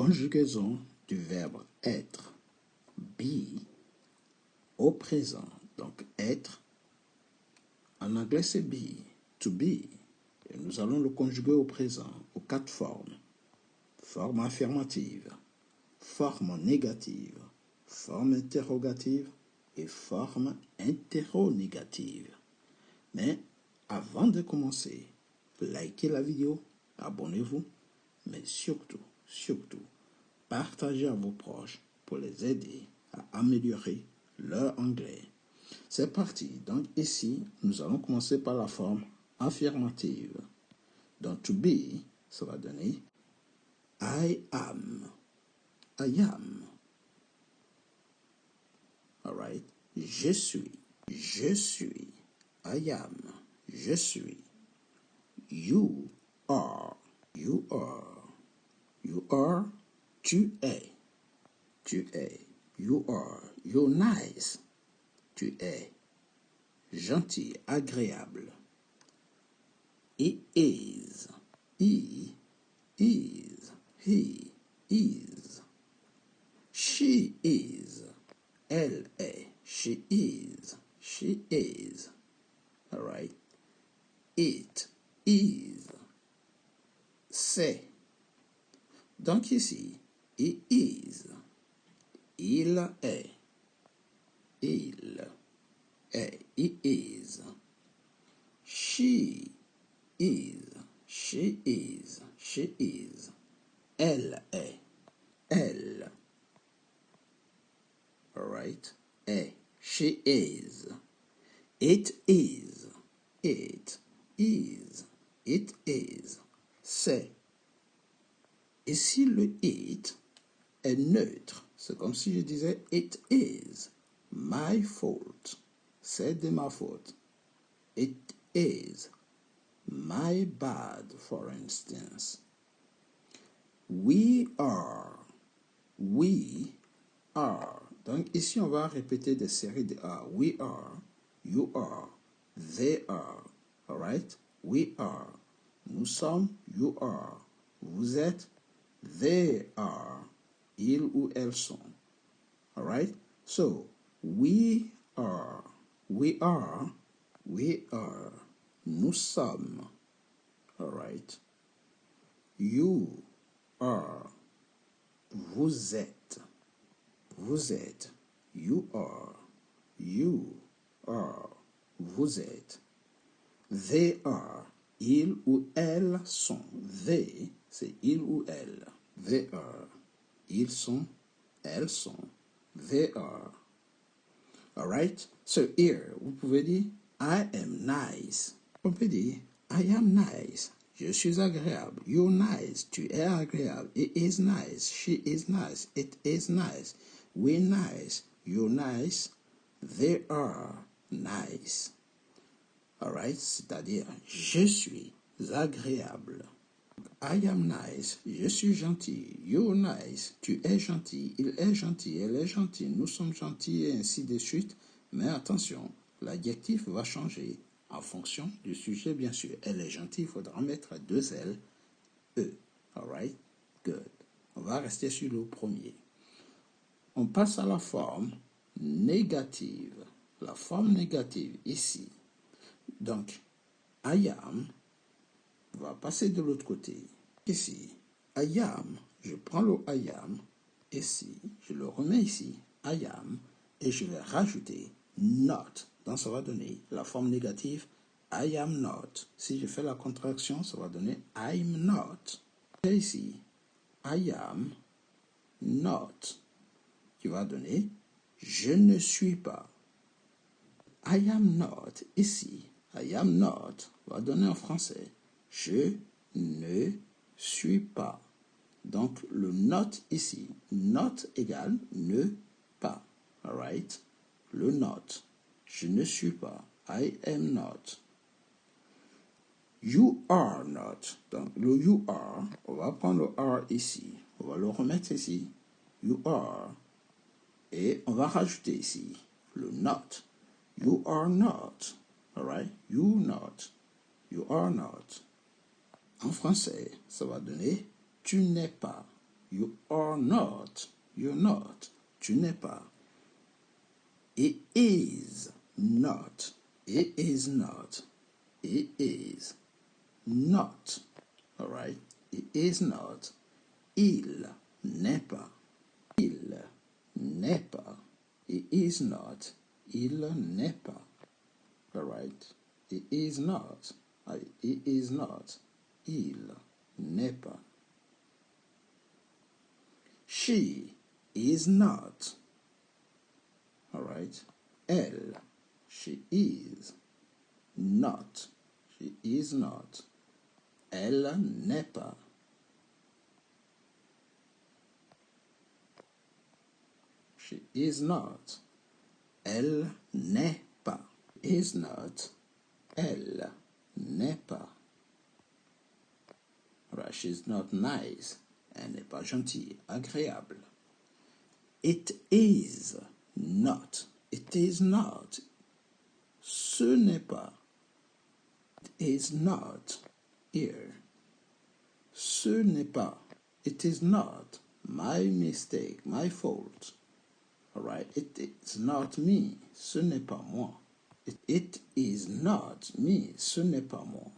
conjugaison du verbe être, be, au présent. Donc, être, en anglais c'est be, to be. Et nous allons le conjuguer au présent, aux 4 formes. Forme affirmative, forme négative, forme interrogative et forme interronégative. Mais avant de commencer, likez la vidéo, abonnez-vous, mais surtout, partagez à vos proches pour les aider à améliorer leur anglais. C'est parti. Donc ici, nous allons commencer par la forme affirmative. Donc to be, ça va donner I am. I am. Alright. Je suis. Je suis. I am. Je suis. You are. You are. You are. Tu es. Tu es. You are. You're nice. Tu es. Gentil, agréable. He is. He is. He is. She is. Elle est. She is. She is. Alright. It is. C'est. Donc ici, he is. Il est. Il est. He is. She is. She is. She is. Elle est. Elle. Alright. Est. She is. It is. It is. It is. C'est. Et si le it est neutre, c'est comme si je disais it is my fault. C'est de ma faute. It is my bad, for instance. We are. We are. Donc ici, on va répéter des séries de are. We are. You are. They are. Alright? We are. Nous sommes. You are. Vous êtes. They are. Ils ou elles sont. Alright? So, we are. We are. We are. Nous sommes. Alright? You are. Vous êtes. Vous êtes. You are. You are. Vous êtes. They are. Ils ou elles sont. They, c'est ils ou elles. They are. Ils sont. Elles sont. They are. Alright? So here, vous pouvez dire I am nice. On peut dire I am nice. Je suis agréable. You're nice. Tu es agréable. It is nice. She is nice. It is nice. We're nice. You're nice. They are nice. Alright? C'est-à-dire, je suis agréable. I am nice. Je suis gentil. You're nice. Tu es gentil. Il est gentil. Elle est gentille. Nous sommes gentils et ainsi de suite. Mais attention, l'adjectif va changer en fonction du sujet, bien sûr. Elle est gentille, il faudra mettre 2 L, E. Alright? Good. On va rester sur le premier. On passe à la forme négative. La forme négative ici. Donc, I am va passer de l'autre côté. Ici, I am, je prends le I am, ici, je le remets ici, I am, et je vais rajouter not. Donc, ça va donner la forme négative, I am not. Si je fais la contraction, ça va donner I'm not. Et ici, I am not, qui va donner je ne suis pas. I am not, ici, I am not, va donner en français je ne suis pas. Donc, le not ici, not égale ne pas. Alright? Le not, je ne suis pas. I am not. You are not. Donc, le you are, on va prendre le are ici. On va le remettre ici. You are. Et on va rajouter ici le not. You are not. Alright? You not. You are not. En français, ça va donner tu n'es pas. You are not. You're not. Tu n'es pas. It is not. It is not. It is not. All right? It is not. Il n'est pas. Il n'est pas. It is not. Il n'est pas. All right? It is not. It is not. Il n'est pas. She is not. All right? Elle, she is not. She is not. Elle n'est pas. She is not. Elle n'est pas. Is not. Elle n'est pas. Right, she's not nice. Elle n'est pas gentille, agréable. It is not. It is not. Ce n'est pas. It is not here. Ce n'est pas. It is not. My mistake, my fault. All right, it is not me. Ce n'est pas moi. It is not me. Ce n'est pas moi.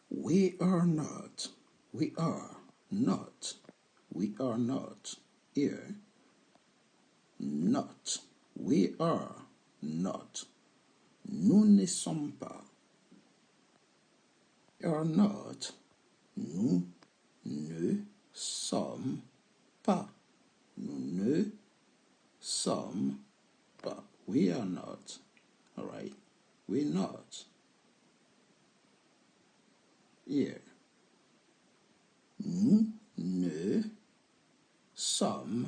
We are not. We are not. We are not here. Not. We are not. Nous ne sommes pas. We are not. Nous ne sommes pas. Nous ne sommes pas. We are not. All right. We're not. Here. Nous ne sommes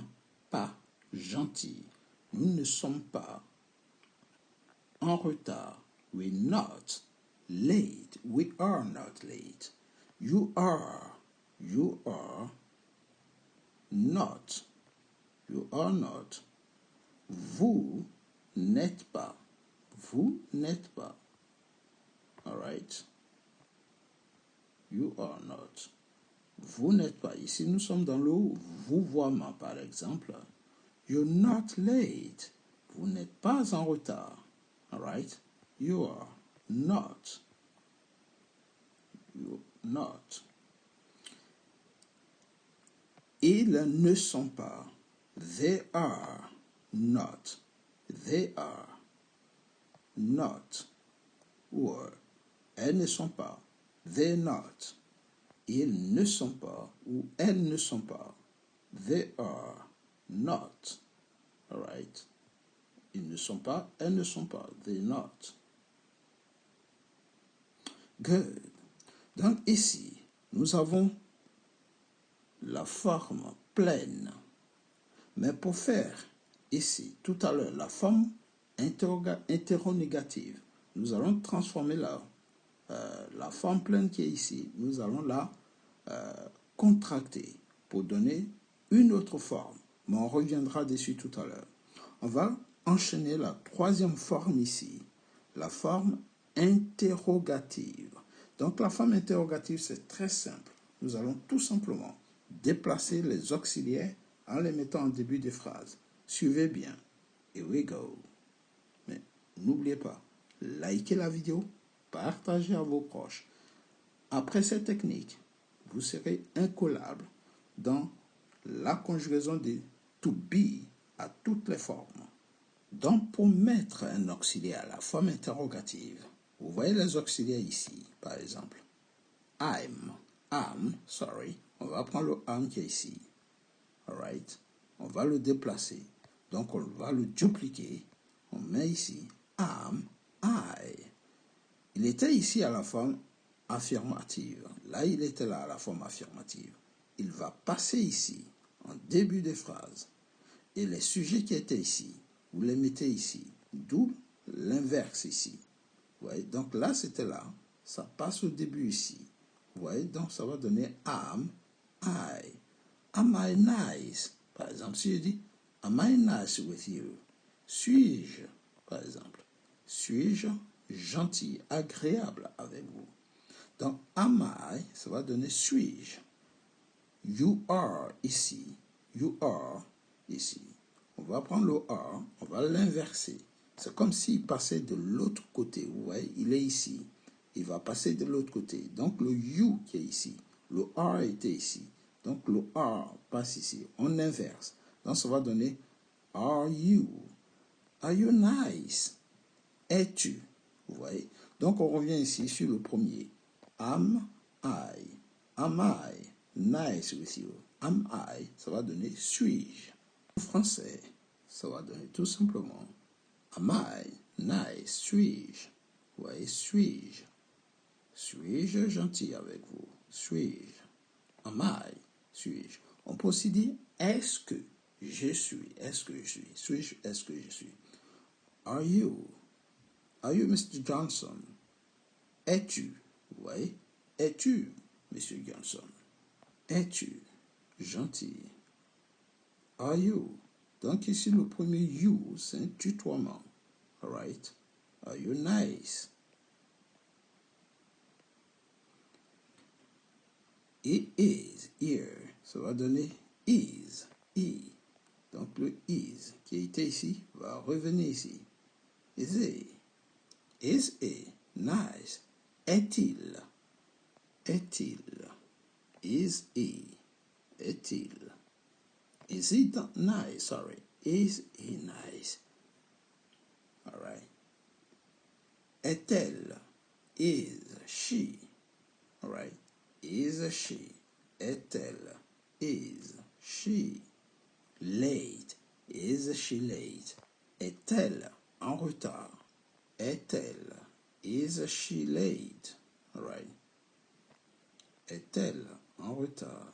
pas gentils. Nous ne sommes pas en retard. We're not late. We are not late. You are. You are not. You are not. Vous n'êtes pas. Vous n'êtes pas. All right. You are not. Vous n'êtes pas. Ici, nous sommes dans le vouvoiement, par exemple. You're not late. Vous n'êtes pas en retard. All right? You are not. You're not. Ils ne sont pas. They are not. They are not. Or, elles ne sont pas. They're not. Ils ne sont pas ou elles ne sont pas. They are not. All right? Ils ne sont pas, elles ne sont pas. They're not. Good. Donc ici, nous avons la forme pleine. Mais pour faire ici, tout à l'heure, la forme interrogative, nous allons transformer la forme pleine qui est ici. Nous allons la contracter pour donner une autre forme. Mais on reviendra dessus tout à l'heure. On va enchaîner la troisième forme ici, la forme interrogative. Donc la forme interrogative, c'est très simple. Nous allons tout simplement déplacer les auxiliaires en les mettant en début des phrases. Suivez bien. Here we go. Mais n'oubliez pas, likez la vidéo, partagez à vos proches. Après cette technique, vous serez incollable dans la conjugaison de to be à toutes les formes. Donc, pour mettre un auxiliaire à la forme interrogative, vous voyez les auxiliaires ici, par exemple. On va prendre le am qui est ici. Alright? On va le déplacer. Donc, on va le dupliquer. On met ici am, I. Il était ici à la forme affirmative. Là, il était là à la forme affirmative. Il va passer ici, en début des phrases. Et les sujets qui étaient ici, vous les mettez ici. D'où l'inverse ici. Vous voyez? Donc là, c'était là. Ça passe au début ici. Vous voyez? Donc ça va donner am, I. Am I nice? Par exemple, si je dis am I nice with you? Suis-je, par exemple, suis-je gentil, agréable avec vous? Donc am I, ça va donner suis-je. You are ici. You are ici. On va prendre le are, on va l'inverser. C'est comme s'il passait de l'autre côté. Vous voyez, il est ici. Il va passer de l'autre côté. Donc le you qui est ici. Le are était ici. Donc le are passe ici. On inverse. Donc ça va donner are you. Are you nice? Es-tu? Vous voyez? Donc on revient ici sur le premier. Am I? Am I nice with you? Am I? Ça va donner suis-je? En français, ça va donner tout simplement am I nice? Suis-je? Vous voyez? Suis-je? Suis-je gentil avec vous? Suis-je? Am I? Suis-je? On peut aussi dire est-ce que je suis? Est-ce que je suis? Suis-je? Est-ce que je suis? Are you? Are you Mr. Johnson? Es-tu? Vous voyez? Es-tu, Monsieur Johnson? Es-tu gentil? Are you? Donc ici, le premier you, c'est un tutoiement. Alright? Are you nice? He is here. Ça va donner is. He. Donc le is qui était ici va revenir ici. Is he? Is he nice? Est-il? Est-il? Is he? Est-il? Is he nice? Sorry. Is he nice? All right. Est-elle? Is she? All right. Is she? Est-elle? Is she? Late. Is she late? Est-elle en retard? Est-elle? Is she late? All right. Est-elle en retard?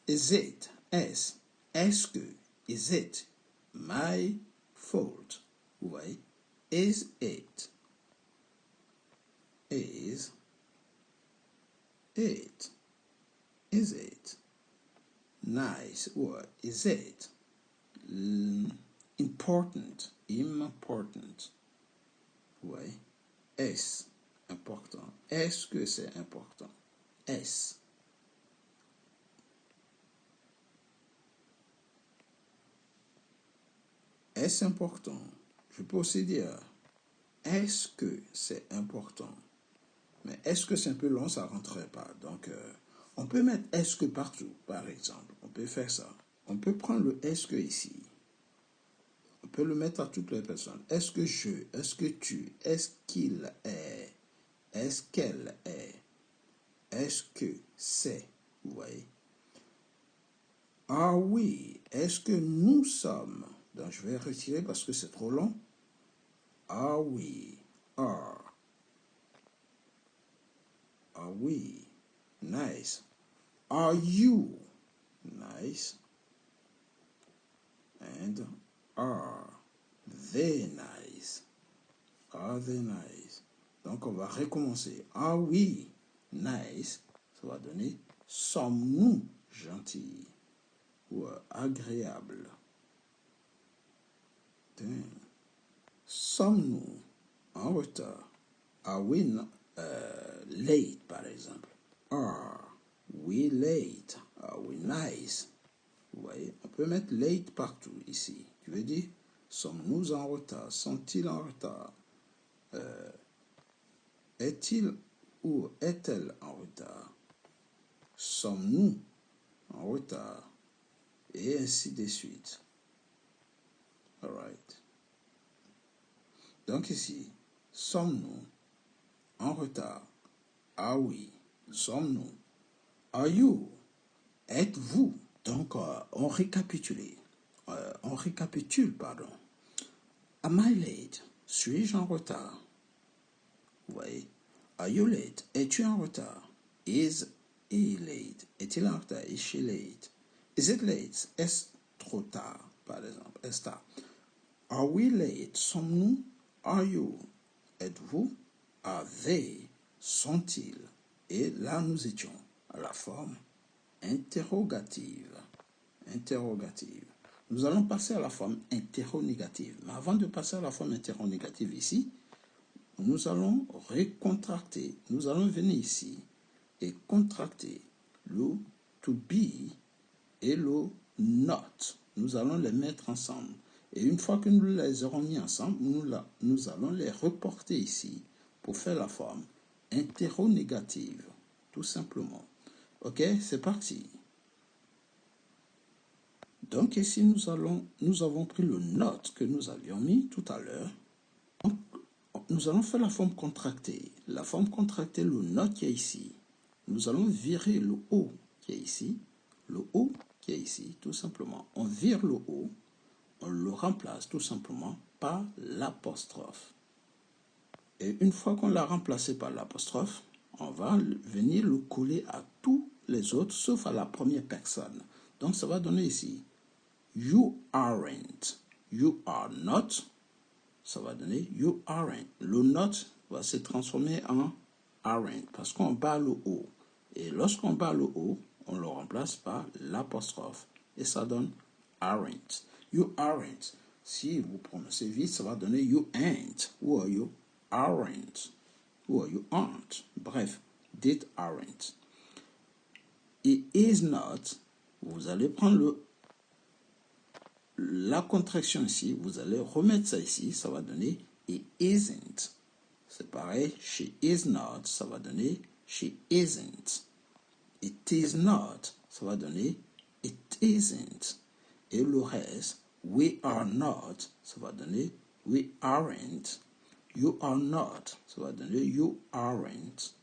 Is it? Est-ce que? Is it my fault? Vous voyez? Is it? Is it? Is it nice? Or is it important? Important. Vous voyez? Est-ce important? Est-ce que c'est important? Est-ce? Est-ce important? Je peux aussi dire, est-ce que c'est important? Mais est-ce que c'est un peu long, ça ne rentrerait pas. Donc, on peut mettre est-ce que partout, par exemple. On peut faire ça. On peut prendre le est-ce que ici. On peut le mettre à toutes les personnes. Est-ce que je? Est-ce que tu? Est-ce qu'il est? Est-ce qu'elle est? Est-ce que c'est? Vous voyez? Ah oui, est-ce que nous sommes? Donc, je vais retirer parce que c'est trop long. Ah oui, are. Are we? Nice. Are you? Nice. And are they nice? Are they nice? Donc, on va recommencer. Are we nice? Ça va donner sommes-nous gentils ou agréables? Sommes-nous en retard? Are we late, par exemple? Are we late? Are we nice? Vous voyez, on peut mettre late partout ici. Tu veux dire, sommes-nous en retard? Sont-ils en retard? Est-il ou est-elle en retard? Sommes-nous en retard? Et ainsi de suite. All right. Donc ici, sommes-nous en retard? Ah oui, sommes-nous? Are you? Êtes-vous? Donc, on récapitule. Pardon. Am I late? Suis-je en retard? Vous voyez? Are you late? Es-tu en retard? Is he late? Est-il en retard? Is she late? Is it late? Est-ce trop tard, par exemple? Est-ce tard? Are we late? Sommes-nous? Are you? Êtes-vous? Are they? Sont-ils? Et là, nous étions à la forme interrogative. Interrogative. Nous allons passer à la forme interronégative. Mais avant de passer à la forme interronégative ici, nous allons recontracter. Nous allons venir ici et contracter le to be et le not. Nous allons les mettre ensemble. Et une fois que nous les aurons mis ensemble, nous allons les reporter ici pour faire la forme interrogative, tout simplement. Ok, c'est parti. Donc ici, nous avons pris le not que nous avions mis tout à l'heure. Nous allons faire la forme contractée. La forme contractée, le not qui est ici. Nous allons virer le O qui est ici. Le O qui est ici, tout simplement. On vire le O, on le remplace tout simplement par l'apostrophe. Et une fois qu'on l'a remplacé par l'apostrophe, on va venir le coller à tous les autres, sauf à la première personne. Donc ça va donner ici you aren't, you are not, ça va donner you aren't. Le not va se transformer en aren't parce qu'on bat le O. Et lorsqu'on bat le O, on le remplace par l'apostrophe. Et ça donne aren't. You aren't. Si vous prononcez vite, ça va donner you ain't. Ou you aren't. Ou you aren't. Bref, dites aren't. It is not. Vous allez prendre la contraction ici, vous allez remettre ça ici, ça va donner it isn't. C'est pareil, she is not, ça va donner she isn't. It is not, ça va donner it isn't. Et le reste, we are not, ça va donner we aren't. You are not, ça va donner you aren't.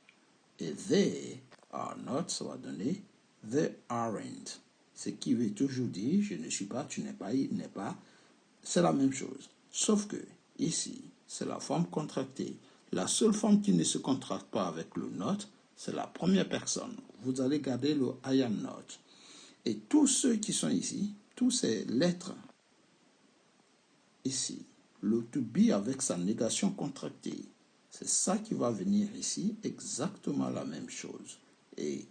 Et they are not, ça va donner they aren't. Ce qui veut toujours dire je ne suis pas, tu n'es pas, il n'est pas. C'est la même chose. Sauf que ici, c'est la forme contractée. La seule forme qui ne se contracte pas avec le not, c'est la première personne. Vous allez garder le I am not. Et tous ceux qui sont ici, tous ces lettres ici, le to be avec sa négation contractée, c'est ça qui va venir ici, exactement la même chose. Et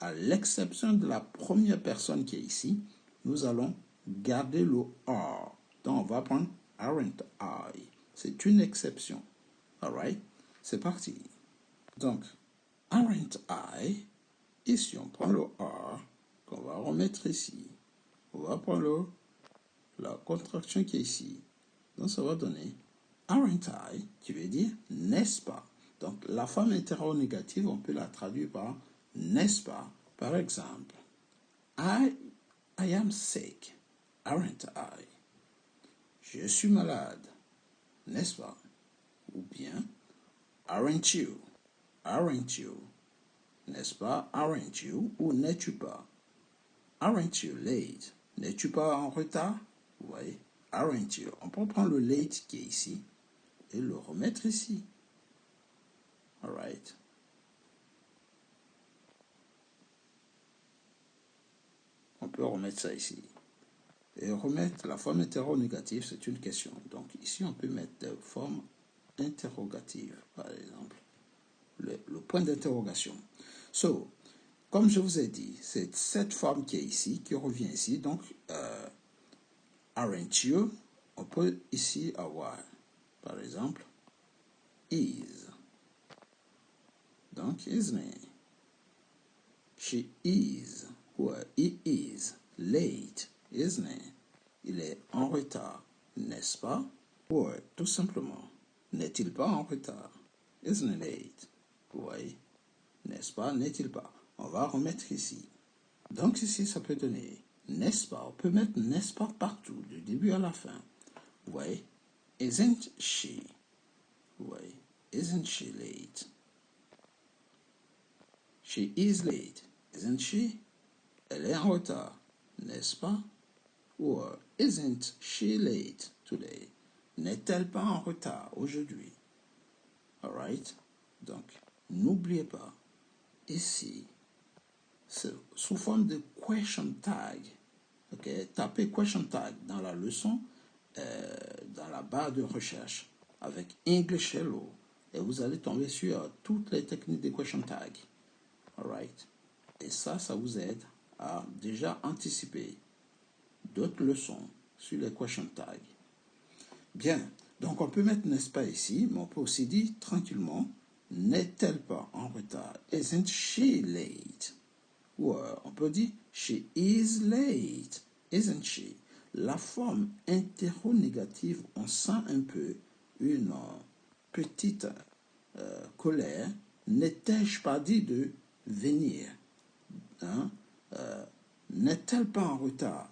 à l'exception de la première personne qui est ici, nous allons garder le are. Donc on va prendre aren't I. C'est une exception. Alright? C'est parti. Donc, aren't I, ici on prend le are, qu'on va remettre ici. On va prendre la contraction qui est ici. Donc ça va donner aren't I, qui veut dire n'est-ce pas. Donc la forme interrogative, on peut la traduire par n'est-ce pas. Par exemple, I am sick, aren't I? Je suis malade, n'est-ce pas? Ou bien, aren't you? Aren't you? N'est-ce pas? Aren't you? Ou n'es-tu pas? Aren't you late? N'es-tu pas en retard? Vous voyez? Aren't you? On peut prendre le late qui est ici et le remettre ici. Alright? On peut remettre ça ici. Et remettre la forme interrogative, c'est une question. Donc ici, on peut mettre des formes interrogatives, par exemple. Le point d'interrogation. So, comme je vous ai dit, c'est cette forme qui est ici, qui revient ici. Donc, aren't you? On peut ici avoir, par exemple, is. Donc, isn't it? She is, ou he is, late, isn't it? Il est en retard, n'est-ce pas? Ou tout simplement, n'est-il pas en retard? Isn't it late? Oui, n'est-ce pas? N'est-il pas? On va remettre ici. Donc ici, ça peut donner, n'est-ce pas? On peut mettre n'est-ce pas partout, du début à la fin. Oui, isn't she? Oui, isn't she late? She is late, isn't she? Elle est en retard, n'est-ce pas? Ou isn't she late today? N'est-elle pas en retard aujourd'hui? Alright? Donc, n'oubliez pas, ici, c'est sous forme de question tag. Ok? Tapez question tag dans la leçon, dans la barre de recherche avec English Hello et vous allez tomber sur toutes les techniques de question tag. Alright? Et ça vous aide à déjà anticiper d'autres leçons sur les question tags. Bien, donc on peut mettre n'est-ce pas ici, mais on peut aussi dire tranquillement, n'est-elle pas en retard? Isn't she late? Ou on peut dire she is late, isn't she? La forme interrogative, on sent un peu une petite colère. N'étais-je pas dit de venir? Hein? N'est-elle pas en retard?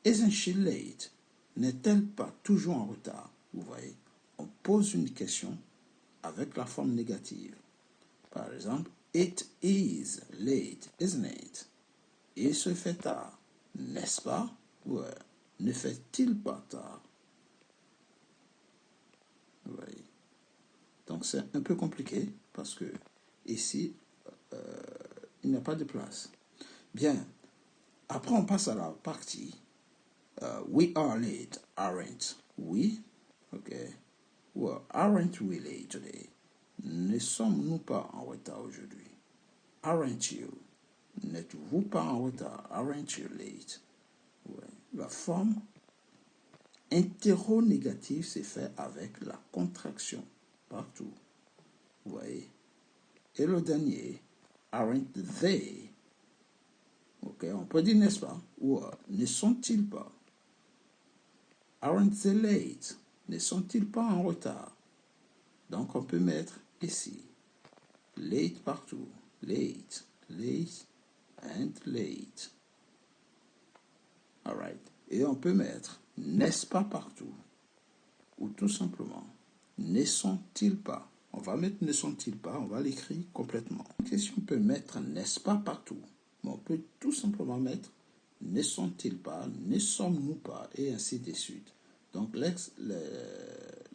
Isn't she late? N'est-elle pas toujours en retard? Vous voyez, on pose une question avec la forme négative. Par exemple, it is late, isn't it? Il se fait tard, n'est-ce pas? Ouais. Ne fait-il pas tard? Vous voyez. Donc c'est un peu compliqué parce que ici, il n'y a pas de place. Bien. Après, on passe à la partie we are late, aren't we? Okay. Well, aren't we late today? Ne sommes-nous pas en retard aujourd'hui? Aren't you? N'êtes-vous pas en retard? Aren't you late? Ouais. La forme interrogative c'est fait avec la contraction partout. Vous voyez? Et le dernier, aren't they? Ok, on peut dire n'est-ce pas? Ou ne sont-ils pas? Aren't they late? Ne sont-ils pas en retard? Donc on peut mettre ici late partout. Late, late and late. Alright. Et on peut mettre n'est-ce pas partout? Ou tout simplement ne sont-ils pas? On va mettre ne sont-ils pas, on va l'écrire complètement. La question peut mettre n'est-ce pas partout? Mais on peut tout simplement mettre ne sont-ils pas, ne sommes-nous pas, et ainsi de suite. Donc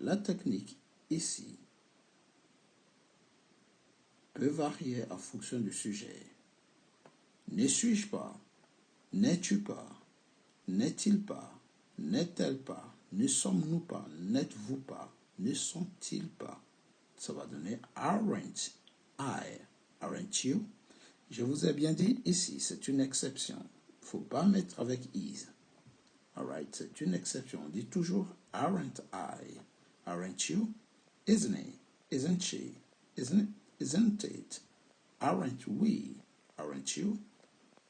la technique ici peut varier en fonction du sujet. Ne suis-je pas? N'es-tu pas? N'est-il pas? N'est-elle pas? Ne sommes-nous pas? N'êtes-vous pas? Ne sont-ils pas? Ça va donner aren't I? Aren't you? Je vous ai bien dit ici, c'est une exception. Il ne faut pas mettre avec is. Alright, c'est une exception. On dit toujours aren't I? Aren't you? Isn't he? Isn't she? Isn't it? Aren't we? Aren't you?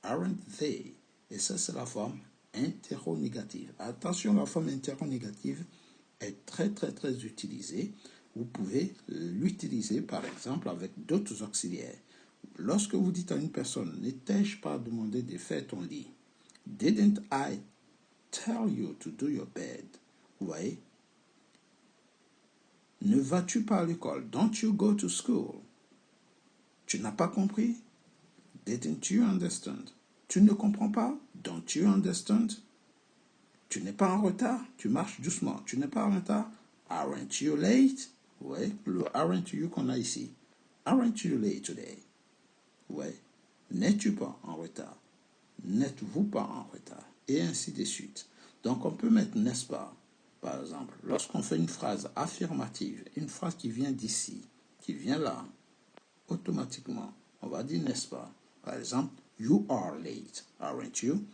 Aren't they? Et ça, c'est la forme interrogative. Attention, la forme interrogative est très, très, très utilisée. Vous pouvez l'utiliser, par exemple, avec d'autres auxiliaires. Lorsque vous dites à une personne, n'étais-je pas demandé de faire ton lit? Didn't I tell you to do your bed? Vous voyez? Ne vas-tu pas à l'école? Don't you go to school? Tu n'as pas compris? Didn't you understand? Tu ne comprends pas? Don't you understand? Tu n'es pas en retard? Tu marches doucement. Tu n'es pas en retard? Aren't you late? Oui, le aren't you qu'on a ici. Aren't you late today? Oui. N'es-tu pas en retard? N'êtes-vous pas en retard? Et ainsi de suite. Donc on peut mettre n'est-ce pas? Par exemple, lorsqu'on fait une phrase affirmative, une phrase qui vient d'ici, qui vient là, automatiquement, on va dire n'est-ce pas? Par exemple, you are late, aren't you?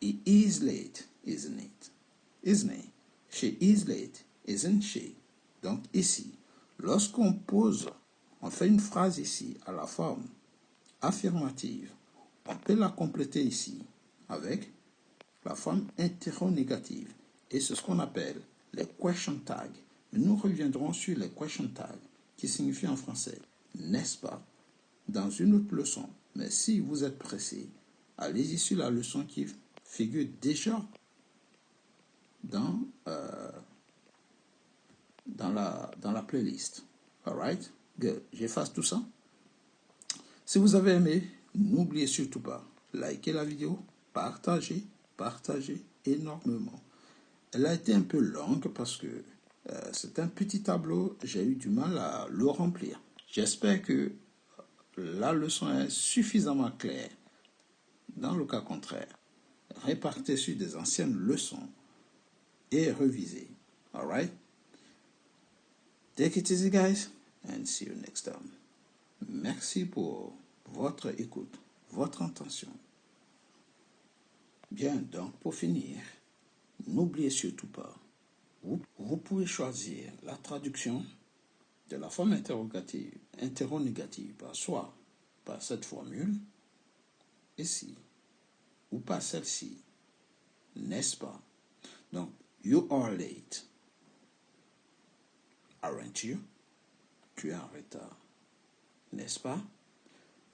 He is late, isn't it? Isn't he? She is late, isn't she? Donc ici, lorsqu'on pose, on fait une phrase ici à la forme affirmative, on peut la compléter ici avec la forme interrogative. Et c'est ce qu'on appelle les question tags. Nous reviendrons sur les question tags, qui signifient en français, n'est-ce pas, dans une autre leçon. Mais si vous êtes pressé, allez-y sur la leçon qui figure déjà dans la playlist. Alright? Good. J'efface tout ça. Si vous avez aimé, n'oubliez surtout pas, likez la vidéo, partagez énormément. Elle a été un peu longue parce que c'est un petit tableau, j'ai eu du mal à le remplir. J'espère que la leçon est suffisamment claire. Dans le cas contraire, répartez sur des anciennes leçons et revisez. Alright? Take it easy, guys, and see you next time. Merci pour votre écoute, votre attention. Bien, donc pour finir, n'oubliez surtout pas, vous pouvez choisir la traduction de la forme interrogative, soit par cette formule ici ou par celle-ci, n'est-ce pas? Donc, you are late. Aren't you? Tu es en retard, n'est-ce pas?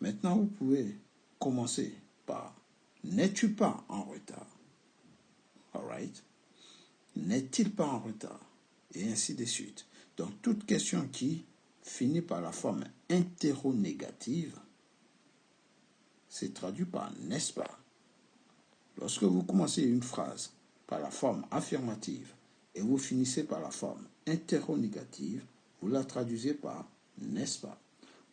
Maintenant, vous pouvez commencer par n'es-tu pas en retard? Alright? N'est-il pas en retard? Et ainsi de suite. Donc, toute question qui finit par la forme interronégative se traduit par n'est-ce pas? Lorsque vous commencez une phrase par la forme affirmative et vous finissez par la forme interronégative, vous la traduisez par n'est-ce pas?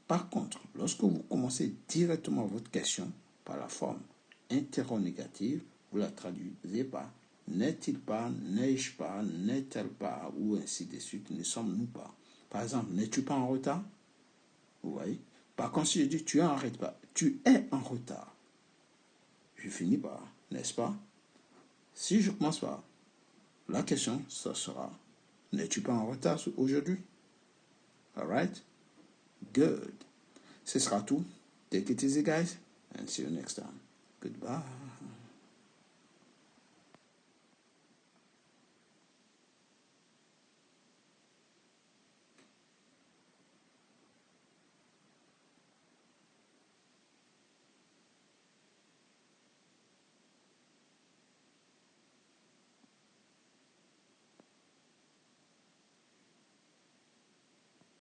Par contre, lorsque vous commencez directement votre question par la forme interronégative, vous la traduisez par n'est-il pas, n'ai-je pas, n'est-elle pas, ou ainsi de suite, ne sommes-nous pas. Par exemple, n'es-tu pas en retard? Vous voyez? Par contre, si je dis tu es en retard, je finis par n'est-ce pas? Si je commence par la question, ça sera n'es-tu pas en retard aujourd'hui? Alright? Good. Ce sera tout. Take it easy, guys, and see you next time. Goodbye.